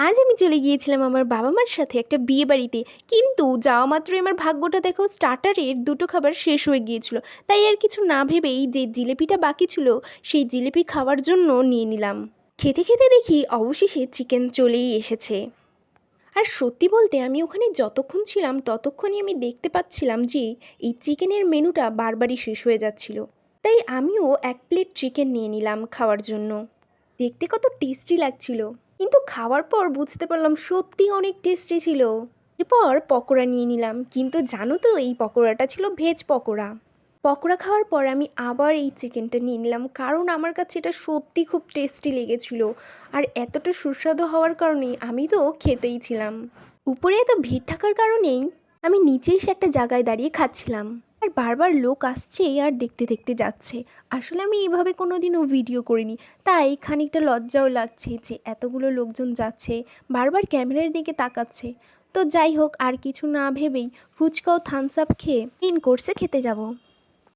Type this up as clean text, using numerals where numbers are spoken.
আজ আমি চলে গিয়েছিলাম আমার বাবা মার সাথে একটা বিয়ে বাড়িতে, কিন্তু যাওয়া মাত্রই আমার ভাগ্যটা দেখো, স্টার্টারের দুটো খাবার শেষ হয়ে গিয়েছিল। তাই আর কিছু না ভেবেই যে জিলিপিটা বাকি ছিল সেই জিলিপি খাওয়ার জন্য নিয়ে নিলাম। খেতে খেতে দেখি অবশেষে চিকেন চলেই এসেছে। আর সত্যি বলতে আমি ওখানে যতক্ষণ ছিলাম ততক্ষণই আমি দেখতে পাচ্ছিলাম যে এই চিকেনের মেনুটা বারবারই শেষ হয়ে যাচ্ছিল। তাই আমিও এক প্লেট চিকেন নিয়ে নিলাম খাওয়ার জন্য। দেখতে কত টেস্টি লাগছিল, কিন্তু খাওয়ার পর বুঝতে পারলাম সত্যি অনেক টেস্টি ছিল। এরপর পকোড়া নিয়ে নিলাম, কিন্তু জানো তো এই পকোড়াটা ছিল ভেজ পকোড়া। পকোড়া খাওয়ার পর আমি আবার এই চিকেনটা নিয়ে নিলাম, কারণ আমার কাছে এটা সত্যি খুব টেস্টি লেগেছিল। আর এতটা সুস্বাদু হওয়ার কারণেই আমি তো খেতেই ছিলাম। উপরে এত ভিড় থাকার কারণেই আমি নিচে এসে একটা জায়গায় দাঁড়িয়ে খাচ্ছিলাম। আর বারবার লোক আসছে আর দেখতে দেখতে যাচ্ছে। আসলে আমি এইভাবে কোনোদিনও ভিডিও করিনি, তাই খানিকটা লজ্জাও লাগছে যে এতগুলো লোকজন যাচ্ছে, বারবার ক্যামেরার দিকে তাকাচ্ছে। তো যাই হোক, আর কিছু না ভেবেই ফুচকা ও থামস আপ খেয়ে মেন কোর্সে খেতে যাব।